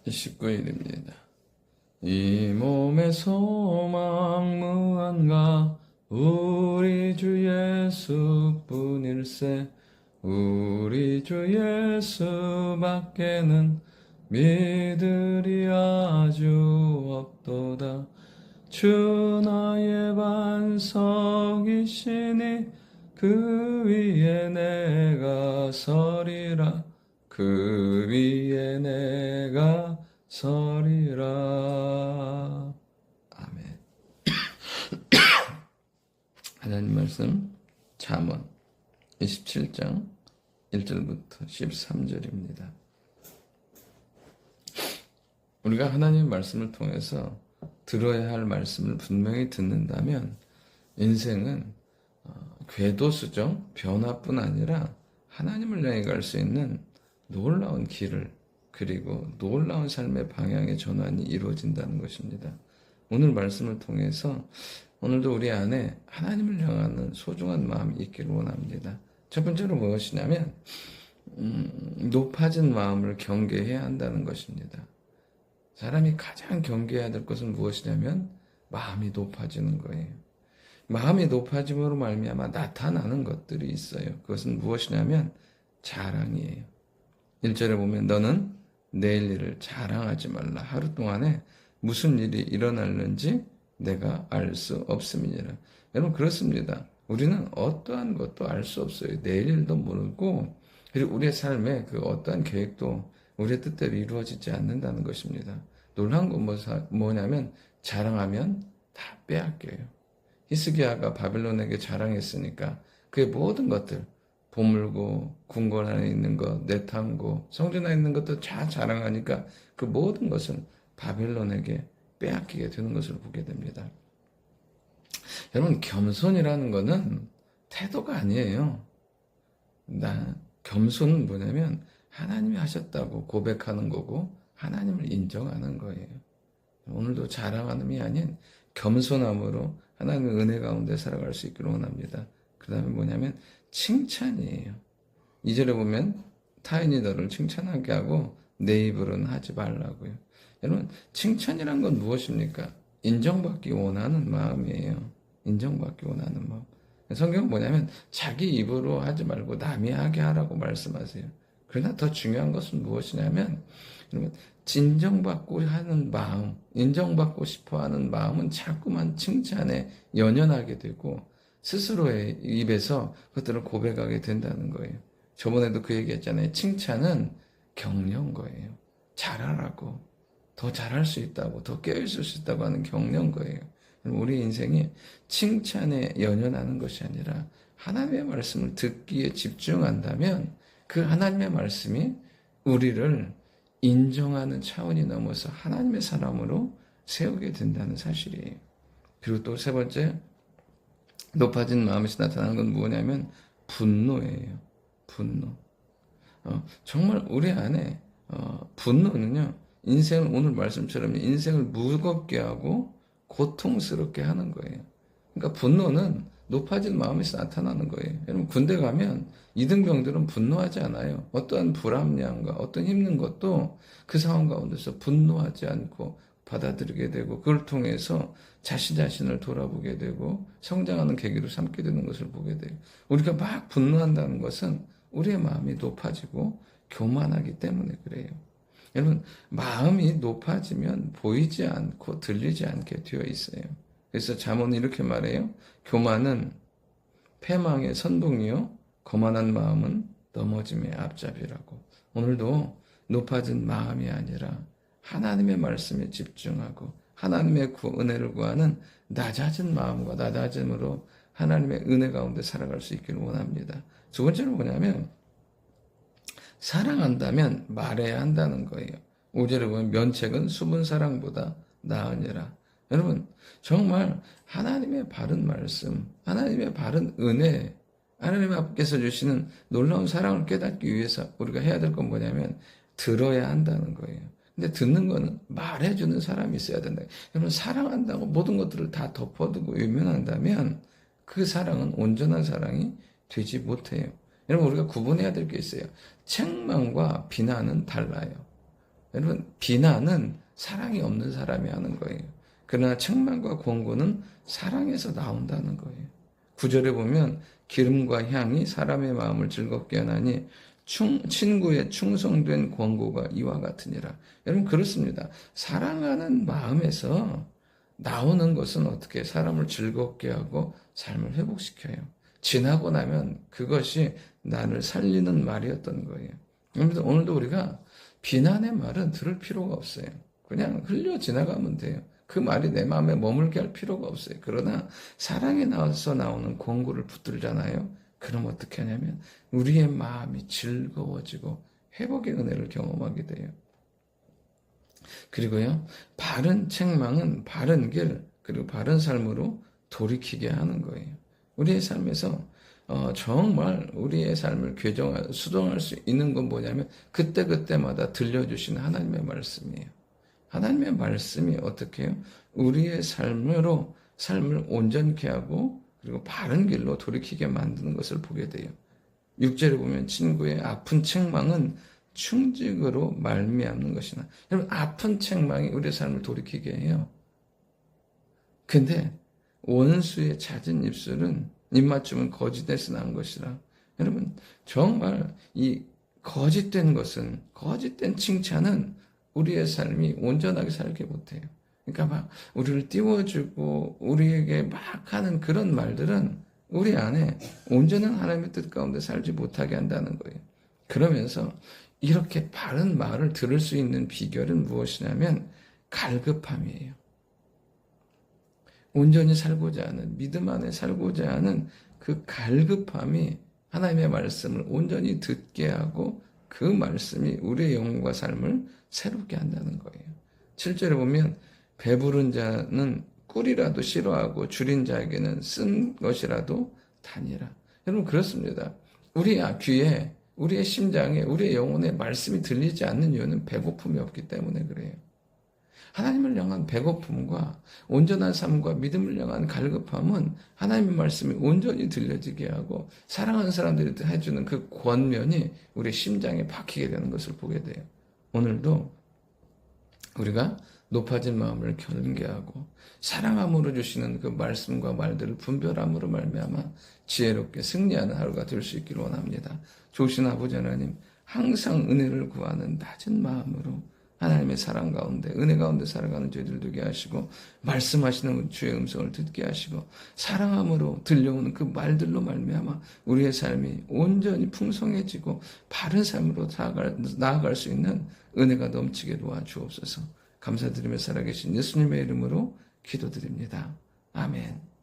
29일입니다. 이 몸의 소망 무한가 우리 주 예수뿐일세. 우리 주 예수밖에는 믿으리 아주 없도다. 주 나의 반석이시니 그 위에 내가 서리라. 그 위에 내가 서리라. 아멘. 하나님 말씀 잠언 27장 1절부터 13절입니다. 우리가 하나님의 말씀을 통해서 들어야 할 말씀을 분명히 듣는다면 인생은 궤도수정, 변화뿐 아니라 하나님을 향해 갈 수 있는 놀라운 길을, 그리고 놀라운 삶의 방향의 전환이 이루어진다는 것입니다. 오늘 말씀을 통해서 오늘도 우리 안에 하나님을 향하는 소중한 마음이 있기를 원합니다. 첫 번째로 무엇이냐면 높아진 마음을 경계해야 한다는 것입니다. 사람이 가장 경계해야 될 것은 무엇이냐면 마음이 높아지는 거예요. 마음이 높아짐으로 말미암아 나타나는 것들이 있어요. 그것은 무엇이냐면 자랑이에요. 1절에 보면 너는 내일 일을 자랑하지 말라. 하루 동안에 무슨 일이 일어날는지 내가 알 수 없음이니라. 여러분 그렇습니다. 우리는 어떠한 것도 알 수 없어요. 내일 일도 모르고, 그리고 우리의 삶에 그 어떠한 계획도 우리의 뜻대로 이루어지지 않는다는 것입니다. 놀라운 건 뭐냐면 자랑하면 다 빼앗겨요. 히스기야가 바벨론에게 자랑했으니까 그의 모든 것들, 보물고 궁궐 안에 있는 것, 내탐고 성전 안에 있는 것도 다 자랑하니까 그 모든 것을 바벨론에게 빼앗기게 되는 것을 보게 됩니다. 여러분 겸손이라는 것은 태도가 아니에요. 겸손은 뭐냐면 하나님이 하셨다고 고백하는 거고 하나님을 인정하는 거예요. 오늘도 자랑함이 아닌 겸손함으로 하나님의 은혜 가운데 살아갈 수 있기를 원합니다. 그 다음에 뭐냐면 칭찬이에요. 2절에 보면 타인이 너를 칭찬하게 하고 내 입으로는 하지 말라고요. 여러분 칭찬이란 건 무엇입니까? 인정받기 원하는 마음이에요. 인정받기 원하는 마음. 성경은 뭐냐면 자기 입으로 하지 말고 남이 하게 하라고 말씀하세요. 그러나 더 중요한 것은 무엇이냐면 여러분 인정받고 하는 마음, 인정받고 싶어하는 마음은 자꾸만 칭찬에 연연하게 되고 스스로의 입에서 그것들을 고백하게 된다는 거예요. 저번에도 그 얘기했잖아요. 칭찬은 격려인 거예요. 잘하라고, 더 잘할 수 있다고, 더 깨어있을 수 있다고 하는 격려인 거예요. 우리 인생이 칭찬에 연연하는 것이 아니라 하나님의 말씀을 듣기에 집중한다면 그 하나님의 말씀이 우리를 인정하는 차원이 넘어서 하나님의 사람으로 세우게 된다는 사실이에요. 그리고 또 세 번째, 높아진 마음에서 나타나는 건 뭐냐면 분노예요. 분노. 정말 우리 안에 분노는요, 인생을 오늘 말씀처럼 인생을 무겁게 하고 고통스럽게 하는 거예요. 그러니까 분노는 높아진 마음에서 나타나는 거예요. 여러분 군대 가면 이등병들은 분노하지 않아요. 어떠한 불합리함과 어떤 힘든 것도 그 상황 가운데서 분노하지 않고 받아들이게 되고 그걸 통해서 자신을 돌아보게 되고 성장하는 계기로 삼게 되는 것을 보게 돼요. 우리가 막 분노한다는 것은 우리의 마음이 높아지고 교만하기 때문에 그래요. 여러분 마음이 높아지면 보이지 않고 들리지 않게 되어 있어요. 그래서 잠언은 이렇게 말해요. 교만은 패망의 선봉이요 거만한 마음은 넘어짐의 앞잡이라고. 오늘도 높아진 마음이 아니라 하나님의 말씀에 집중하고 하나님의 은혜를 구하는 낮아진 마음과 낮아짐으로 하나님의 은혜 가운데 살아갈 수 있기를 원합니다. 두 번째로 뭐냐면 사랑한다면 말해야 한다는 거예요. 5절에 보면 면책은 숨은 사랑보다 나으니라. 여러분 정말 하나님의 바른 말씀, 하나님의 바른 은혜, 하나님 앞께서 주시는 놀라운 사랑을 깨닫기 위해서 우리가 해야 될 건 뭐냐면 들어야 한다는 거예요. 근데 듣는 거는 말해주는 사람이 있어야 된다. 여러분 사랑한다고 모든 것들을 다 덮어두고 외면한다면 그 사랑은 온전한 사랑이 되지 못해요. 여러분 우리가 구분해야 될 게 있어요. 책망과 비난은 달라요. 여러분, 비난은 사랑이 없는 사람이 하는 거예요. 그러나 책망과 권고는 사랑에서 나온다는 거예요. 9절에 보면 기름과 향이 사람의 마음을 즐겁게 하나니 친구의 충성된 권고가 이와 같으니라. 여러분, 그렇습니다. 사랑하는 마음에서 나오는 것은 어떻게 사람을 즐겁게 하고 삶을 회복시켜요. 지나고 나면 그것이 나를 살리는 말이었던 거예요. 그런데 오늘도 우리가 비난의 말은 들을 필요가 없어요. 그냥 흘려 지나가면 돼요. 그 말이 내 마음에 머물게 할 필요가 없어요. 그러나 사랑에 나와서 나오는 권고를 붙들잖아요. 그럼 어떻게 하냐면 우리의 마음이 즐거워지고 회복의 은혜를 경험하게 돼요. 그리고요, 바른 책망은 바른 길, 그리고 바른 삶으로 돌이키게 하는 거예요. 우리의 삶에서 정말 우리의 삶을 수정할 수 있는 건 뭐냐면 그때그때마다 들려주시는 하나님의 말씀이에요. 하나님의 말씀이 어떻게 해요? 우리의 삶을 온전케 하고 그리고 바른 길로 돌이키게 만드는 것을 보게 돼요. 6절에 보면 친구의 아픈 책망은 충직으로 말미암는 것이나. 여러분, 아픈 책망이 우리의 삶을 돌이키게 해요. 근데 원수의 잦은 입맞춤은 거짓에서 난 것이라. 여러분, 정말 이 거짓된 칭찬은 우리의 삶이 온전하게 살게 못해요. 그러니까 막 우리를 띄워주고 우리에게 막 하는 그런 말들은 우리 안에 온전한 하나님의 뜻 가운데 살지 못하게 한다는 거예요. 그러면서 이렇게 바른 말을 들을 수 있는 비결은 무엇이냐면 갈급함이에요. 온전히 살고자 하는, 믿음 안에 살고자 하는 그 갈급함이 하나님의 말씀을 온전히 듣게 하고 그 말씀이 우리의 영혼과 삶을 새롭게 한다는 거예요. 7절에 보면 배부른 자는 꿀이라도 싫어하고 줄인 자에게는 쓴 것이라도 다니라. 여러분, 그렇습니다. 우리 귀에, 우리의 심장에, 우리의 영혼에 말씀이 들리지 않는 이유는 배고픔이 없기 때문에 그래요. 하나님을 향한 배고픔과 온전한 삶과 믿음을 향한 갈급함은 하나님의 말씀이 온전히 들려지게 하고 사랑하는 사람들이 해주는 그 권면이 우리 심장에 박히게 되는 것을 보게 돼요. 오늘도 우리가 높아진 마음을 경계하고 사랑함으로 주시는 그 말씀과 말들을 분별함으로 말미암아 지혜롭게 승리하는 하루가 될 수 있기를 원합니다. 좋으신 아버지 하나님, 항상 은혜를 구하는 낮은 마음으로 하나님의 사랑 가운데, 은혜 가운데 살아가는 저희들 되게 하시고, 말씀하시는 주의 음성을 듣게 하시고, 사랑함으로 들려오는 그 말들로 말미암아 우리의 삶이 온전히 풍성해지고 바른 삶으로 나아갈 수 있는 은혜가 넘치게 도와주옵소서. 감사드리며 살아계신 예수님의 이름으로 기도드립니다. 아멘.